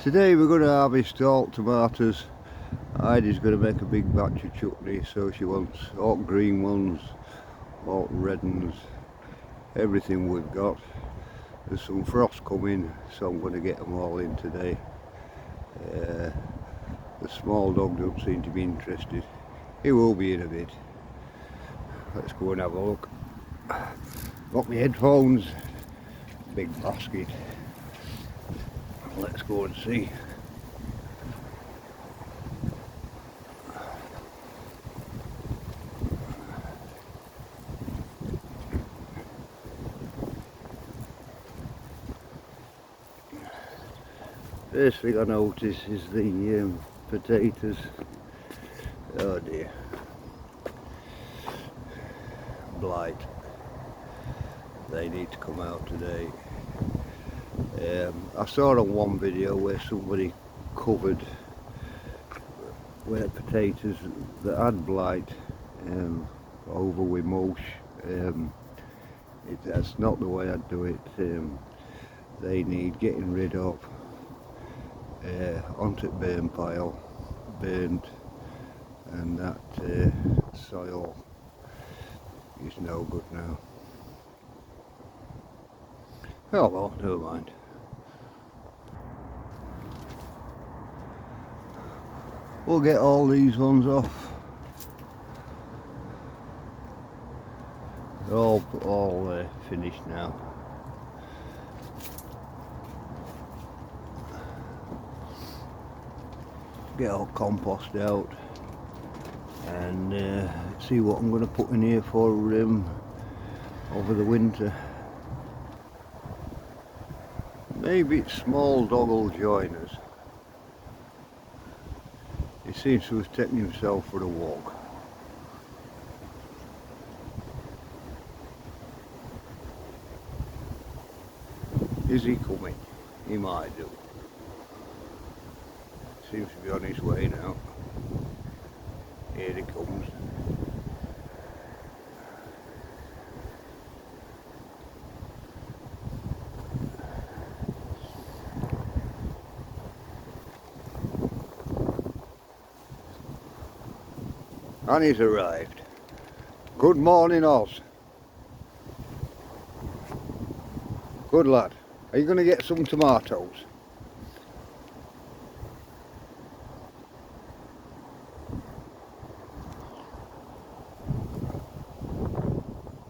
Today we're going to harvest all tomatoes. Heidi's going to make a big batch of chutney, so she wants all green ones, all red ones, everything we've got. There's some frost coming, so I'm going to get them all in today. The small dog don't seem to be interested. He will be in a bit. Let's go and have a look. Got my headphones, big basket. Let's go and see. First thing I notice is the potatoes. Oh dear. Blight. They need to come out today. I saw on one video where somebody covered where potatoes that had blight over with mulch. That's not the way I'd do it. They need getting rid of onto the burn pile, burnt, and that soil is no good now. Oh well, never mind. We'll get all these ones off. They're all finished now. Get all compost out and see what I'm going to put in here for over the winter. Maybe it's small dog will join us. He seems to have taken himself for a walk. Is he coming? He might do. Seems to be on his way now. Here he comes. And he's arrived. Good morning, Oz. Good lad. Are you going to get some tomatoes?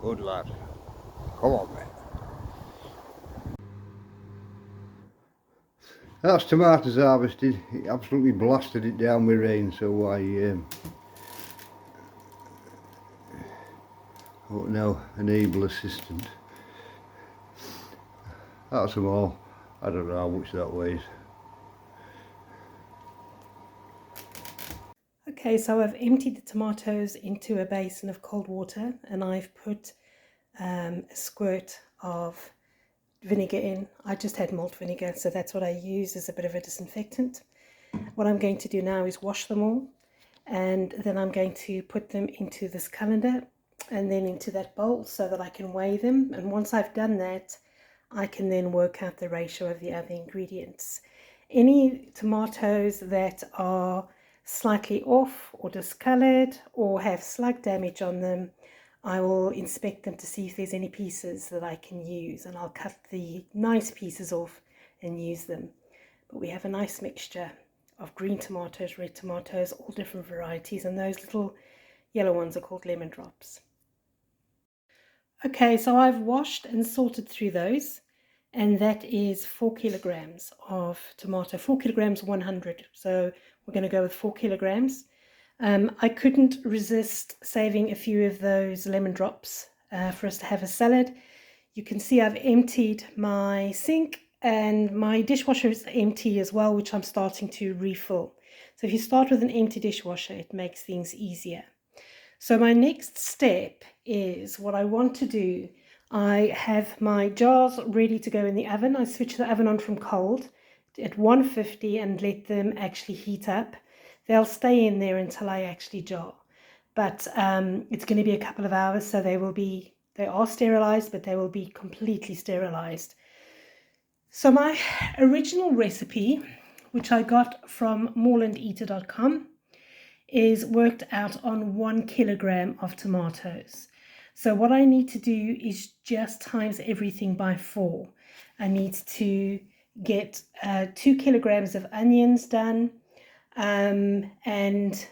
Good lad. Come on, mate. That's tomatoes harvested. It absolutely blasted it down with rain, so I now enable assistant. That's them all. I don't know how much that weighs. Okay, so I've emptied the tomatoes into a basin of cold water and I've put a squirt of vinegar in. I just had malt vinegar, so that's what I use as a bit of a disinfectant. What I'm going to do now is wash them all, and then I'm going to put them into this colander and then into that bowl so that I can weigh them. And once I've done that, I can then work out the ratio of the other ingredients. Any tomatoes that are slightly off or discolored or have slug damage on them, I will inspect them to see if there's any pieces that I can use, and I'll cut the nice pieces off and use them. But we have a nice mixture of green tomatoes, red tomatoes, all different varieties, and those little yellow ones are called lemon drops. Okay, so I've washed and sorted through those, and that is 4 kilograms of tomato. 4 kilograms 100, so we're going to go with 4 kilograms. I couldn't resist saving a few of those lemon drops for us to have a salad. You can see I've emptied my sink and my dishwasher is empty as well, which I'm starting to refill. So if you start with an empty dishwasher, it makes things easier. So my next step is what I want to do. I have my jars ready to go in the oven. I switch the oven on from cold at 150 and let them actually heat up. They'll stay in there until I actually jar. But it's going to be a couple of hours, so they are sterilized, but they will be completely sterilized. So my original recipe which I got from morelandeater.com, is worked out on 1 kilogram of tomatoes. So what I need to do is just times everything by 4. I need to get 2 kilograms of onions done, and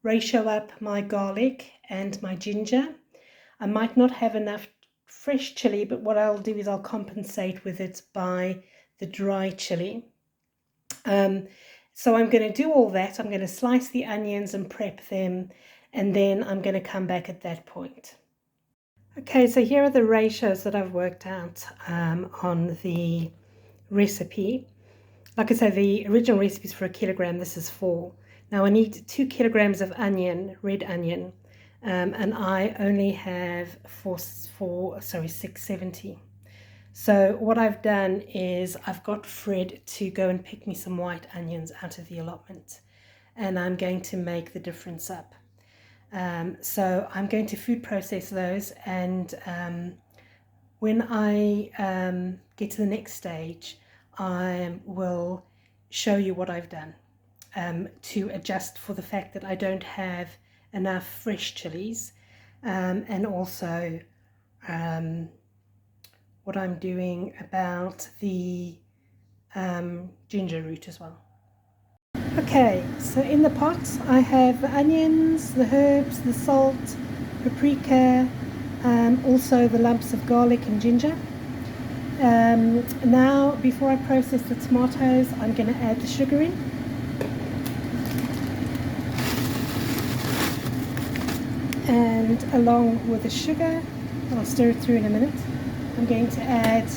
ratio up my garlic and my ginger. I might not have enough fresh chili, but what I'll do is I'll compensate with it by the dry chili. So I'm going to do all that. I'm going to slice the onions and prep them, and then I'm going to come back at that point. Okay, so here are the ratios that I've worked out on the recipe. Like I say, the original recipe is for 1 kilogram. This is 4. Now I need 2 kilograms of onion, red onion, and I only have 670. So what I've done is I've got Fred to go and pick me some white onions out of the allotment, and I'm going to make the difference up. So I'm going to food process those, and when I get to the next stage, I will show you what I've done to adjust for the fact that I don't have enough fresh chilies, and also what I'm doing about the ginger root as well. Okay, so in the pot I have the onions, the herbs, the salt, paprika, also the lumps of garlic and ginger. Now, before I process the tomatoes, I'm going to add the sugar in. And along with the sugar, I'll stir it through in a minute, I'm going to add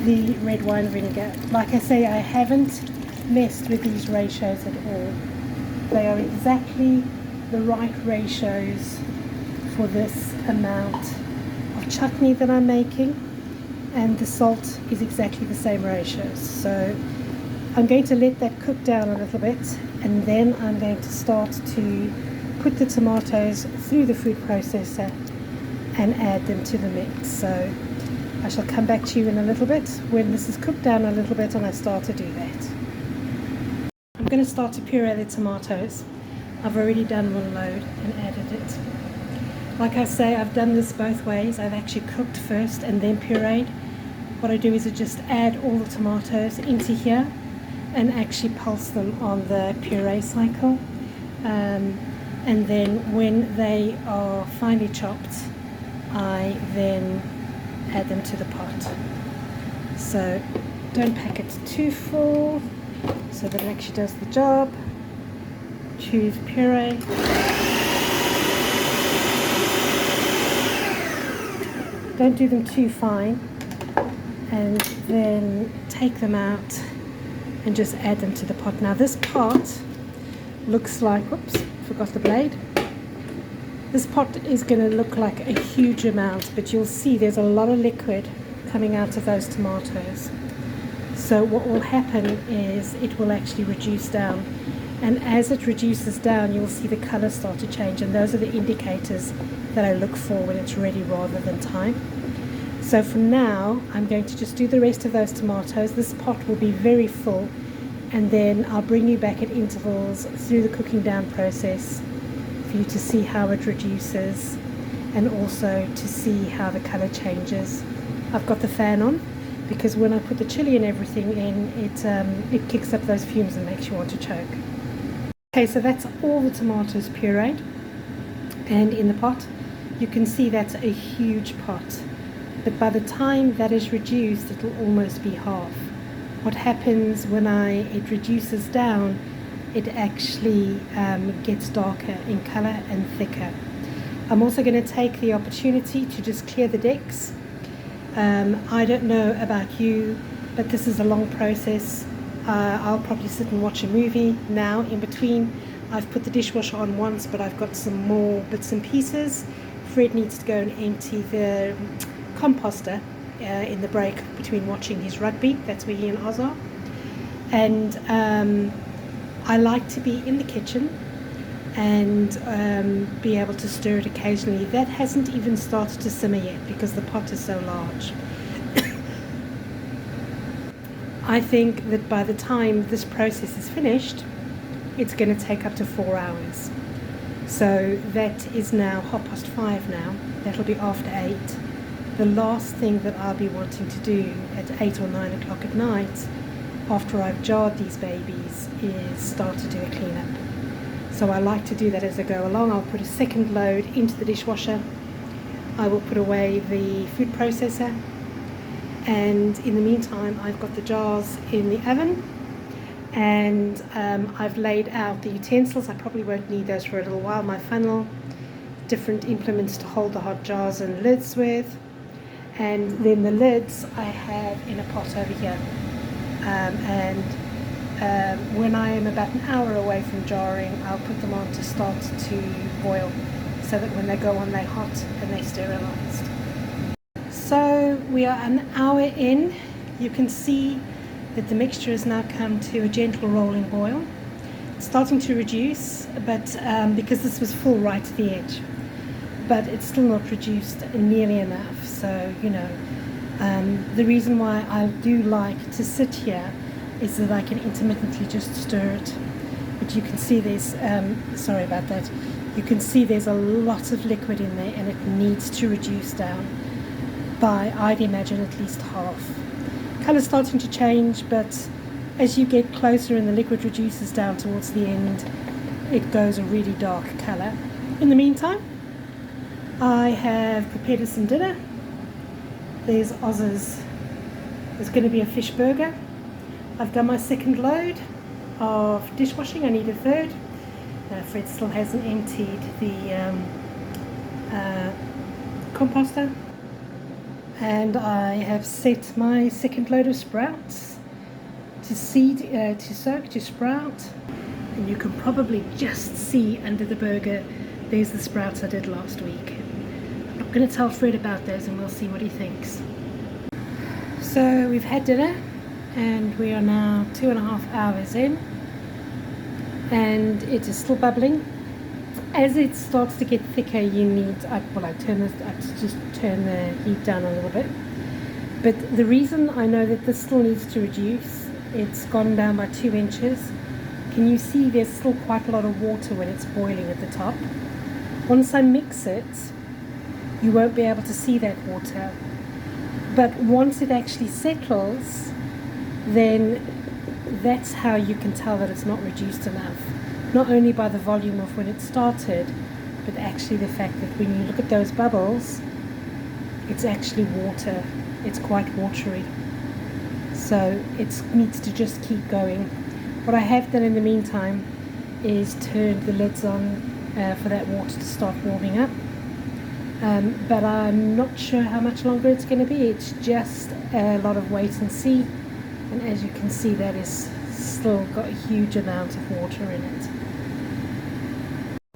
the red wine vinegar. Like I say, I haven't messed with these ratios at all. They are exactly the right ratios for this amount of chutney that I'm making, and the salt is exactly the same ratios. So I'm going to let that cook down a little bit, and then I'm going to start to put the tomatoes through the food processor and add them to the mix. So I shall come back to you in a little bit when this is cooked down a little bit and I start to do that. I'm going to start to puree the tomatoes. I've already done one load and added it. Like I say, I've done this both ways. I've actually cooked first and then pureed. What I do is I just add all the tomatoes into here and actually pulse them on the puree cycle. And then when they are finely chopped, I then add them to the pot. So don't pack it too full so that it actually does the job. Choose puree. Don't do them too fine, and then take them out and just add them to the pot. Now this pot looks like, whoops, forgot the blade. This pot is going to look like a huge amount, but you'll see there's a lot of liquid coming out of those tomatoes. So what will happen is it will actually reduce down, and as it reduces down you'll see the color start to change, and those are the indicators that I look for when it's ready rather than time. So for now I'm going to just do the rest of those tomatoes. This pot will be very full, and then I'll bring you back at intervals through the cooking down process for you to see how it reduces and also to see how the color changes. I've got the fan on because when I put the chili and everything in, it kicks up those fumes and makes you want to choke. Okay, so that's all the tomatoes pureed and in the pot. You can see that's a huge pot, but by the time that is reduced it'll almost be half. What happens when it reduces down, it actually gets darker in color and thicker. I'm also going to take the opportunity to just clear the decks. I don't know about you, but this is a long process. I'll probably sit and watch a movie now in between. I've put the dishwasher on once, but I've got some more bits and pieces. Fred needs to go and empty the composter in the break between watching his rugby. That's where he and Oz are. And I like to be in the kitchen and be able to stir it occasionally. That hasn't even started to simmer yet because the pot is so large. I think that by the time this process is finished, it's going to take up to 4 hours. So that is now 5:30 now. That'll be after 8. The last thing that I'll be wanting to do at 8 or 9 o'clock at night, after I've jarred these babies, is start to do a cleanup. So I like to do that as I go along. I'll put a second load into the dishwasher. I will put away the food processor. And in the meantime, I've got the jars in the oven. And I've laid out the utensils. I probably won't need those for a little while. My funnel, different implements to hold the hot jars and lids with. And then the lids I have in a pot over here. When I am about an hour away from jarring, I'll put them on to start to boil, so that when they go on, they're hot and they're sterilised. So we are an hour in. You can see that the mixture has now come to a gentle rolling boil. It's starting to reduce, but because this was full right to the edge, but it's still not reduced nearly enough. So, you know, the reason why I do like to sit here is that I can intermittently just stir it. But you can see there's, sorry about that, you can see there's a lot of liquid in there, and it needs to reduce down by, I'd imagine, at least half. Colour's starting to change, but as you get closer and the liquid reduces down towards the end, it goes a really dark colour. In the meantime, I have prepared us some dinner. There's Oz's. There's going to be a fish burger. I've done my second load of dishwashing. I need a third. Fred still hasn't emptied the composter. And I have set my second load of sprouts to seed, to soak, to sprout. And you can probably just see under the burger, there's the sprouts I did last week. I'm not going to tell Fred about those, and we'll see what he thinks. So we've had dinner, and we are now 2.5 hours in, and it is still bubbling. As it starts to get thicker, you need, I just turn the heat down a little bit. But the reason I know that this still needs to reduce, it's gone down by 2 inches. Can you see there's still quite a lot of water when it's boiling at the top? Once I mix it, you won't be able to see that water. But once it actually settles, then that's how you can tell that it's not reduced enough. Not only by the volume of when it started, but actually the fact that when you look at those bubbles, it's actually water. It's quite watery. So it needs to just keep going. What I have done in the meantime is turn the lids on for that water to start warming up. But I'm not sure how much longer it's going to be. It's just a lot of wait and see. And as you can see, that is still got a huge amount of water in it.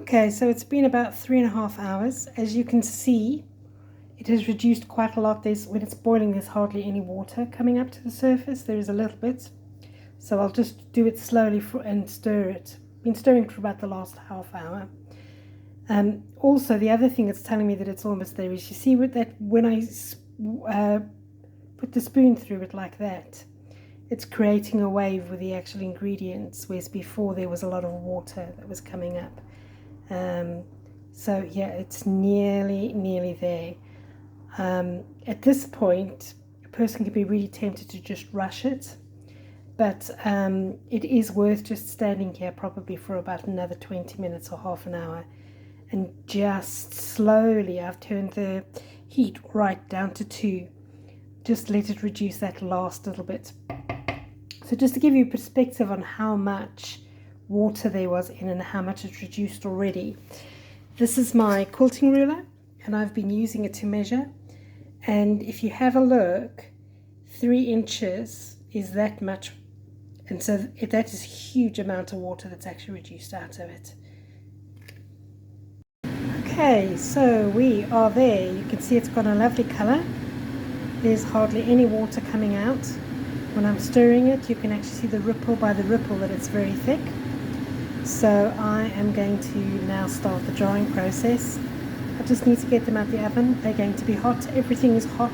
Okay, so it's been about 3.5 hours. As you can see, it has reduced quite a lot. When it's boiling, there's hardly any water coming up to the surface. There is a little bit. So I'll just do it slowly and stir it. Been stirring for about the last half hour. Also, the other thing that's telling me that it's almost there is, you see with that, when I put the spoon through it like that, it's creating a wave with the actual ingredients, whereas before there was a lot of water that was coming up. So yeah, it's nearly there. At this point, a person could be really tempted to just rush it, but it is worth just standing here probably for about another 20 minutes or half an hour, and just slowly, I've turned the heat right down to 2, just let it reduce that last little bit. So just to give you perspective on how much water there was in and how much it's reduced already, this is my quilting ruler, and I've been using it to measure. And if you have a look, 3 inches is that much, and so that is a huge amount of water that's actually reduced out of it. Okay, so we are there. You can see it's got a lovely colour. There's hardly any water coming out. When I'm stirring it, you can actually see the ripple by the ripple that it's very thick. So I am going to now start the drying process. I just need to get them out the oven. They're going to be hot. Everything is hot.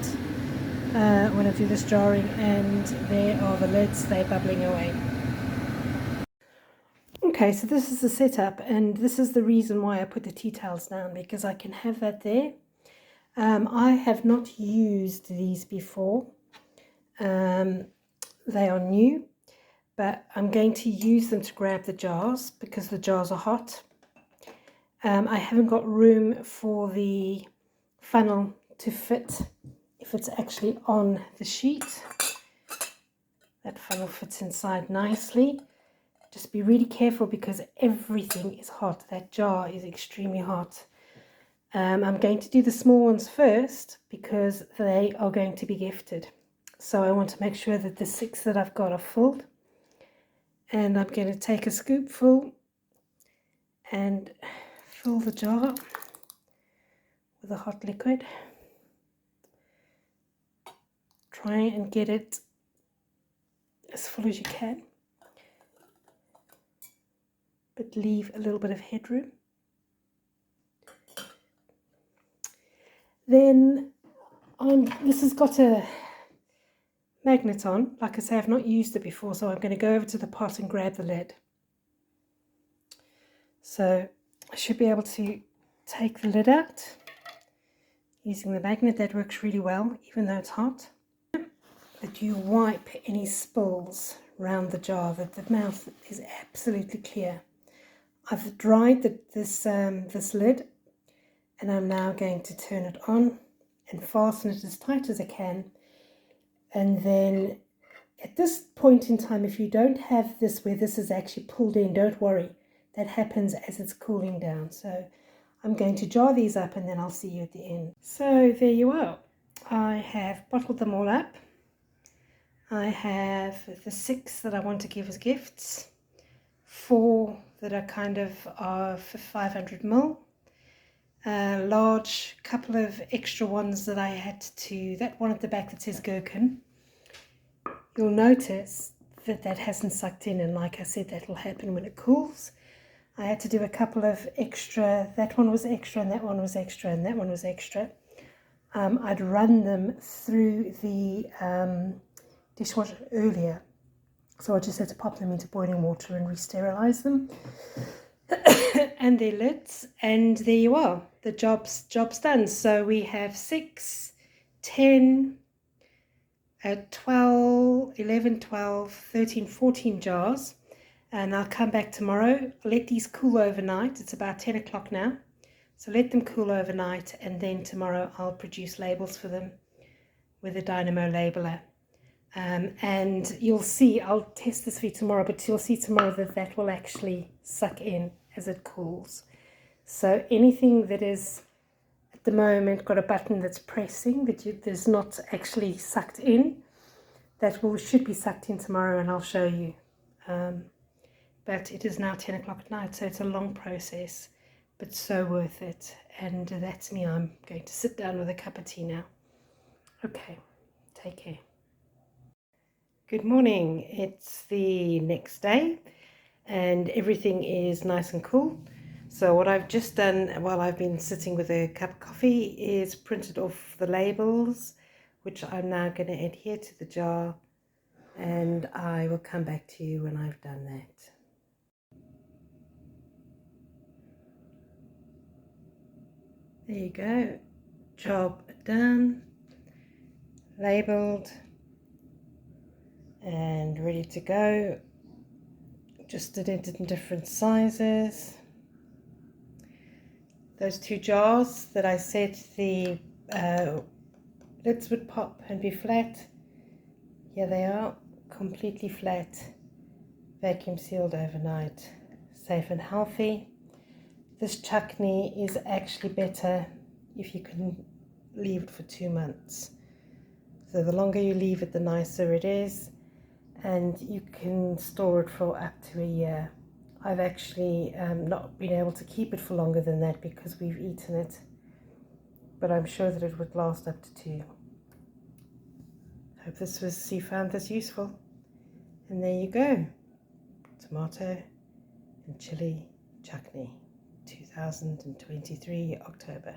when I do this jarring, and there are the lids, they're bubbling away. Okay, so this is the setup, and this is the reason why I put the tea towels down, because I can have that there. I have not used these before. They are new, but I'm going to use them to grab the jars because the jars are hot. I haven't got room for the funnel to fit if it's actually on the sheet. That funnel fits inside nicely. Just be really careful because everything is hot. That jar is extremely hot. I'm going to do the small ones first because they are going to be gifted. So I want to make sure that the 6 that I've got are filled. And I'm going to take a scoopful and fill the jar with a hot liquid. Try and get it as full as you can, but leave a little bit of headroom. Then this has got a magnet on. Like I say, I've not used it before, so I'm going to go over to the pot and grab the lid. So I should be able to take the lid out using the magnet. That works really well, even though it's hot. That you wipe any spills around the jar, that the mouth is absolutely clear. I've dried this lid, and I'm now going to turn it on and fasten it as tight as I can. And then at this point in time, if you don't have this where this is actually pulled in, don't worry. That happens as it's cooling down. So I'm going to jar these up and then I'll see you at the end. So there you are. I have bottled them all up. I have the 6 that I want to give as gifts, 4 that are kind of for 500 ml, a large couple of extra ones that I had to, that one at the back that says gherkin. You'll notice that that hasn't sucked in, and like I said, that will happen when it cools. I had to do a couple of extra, that one was extra and that one was extra and that one was extra. I'd run them through the dishwasher earlier, so I just had to pop them into boiling water and re-sterilize them. And their lids, and there you are, the job's done. So we have 6, 10, 12, 11, 12, 13, 14 jars, and I'll come back tomorrow. I'll let these cool overnight. It's about 10 o'clock now, so let them cool overnight, and then tomorrow I'll produce labels for them with a dynamo labeler. And you'll see, I'll test this for you tomorrow, but you'll see tomorrow that that will actually suck in as it cools. So anything that is at the moment got a button that's pressing that's not actually sucked in, that should be sucked in tomorrow, and I'll show you. But it is now 10 o'clock at night, so it's a long process, but so worth it. And that's me. I'm going to sit down with a cup of tea now. Okay, take care. Good morning. It's the next day and everything is nice and cool. So what I've just done while I've been sitting with a cup of coffee is printed off the labels, which I'm now going to adhere to the jar, and I will come back to you when I've done that. There you go. Job done, labeled and ready to go. Just did it in different sizes. Those 2 jars that I said the lids would pop and be flat, here they are, completely flat, vacuum sealed overnight, safe and healthy. This chutney is actually better if you can leave it for 2 months. So the longer you leave it, the nicer it is, and you can store it for up to a year. I've actually not been able to keep it for longer than that because we've eaten it, but I'm sure that it would last up to 2. Hope you found this useful. And there you go, tomato and chili chutney, 2023 October.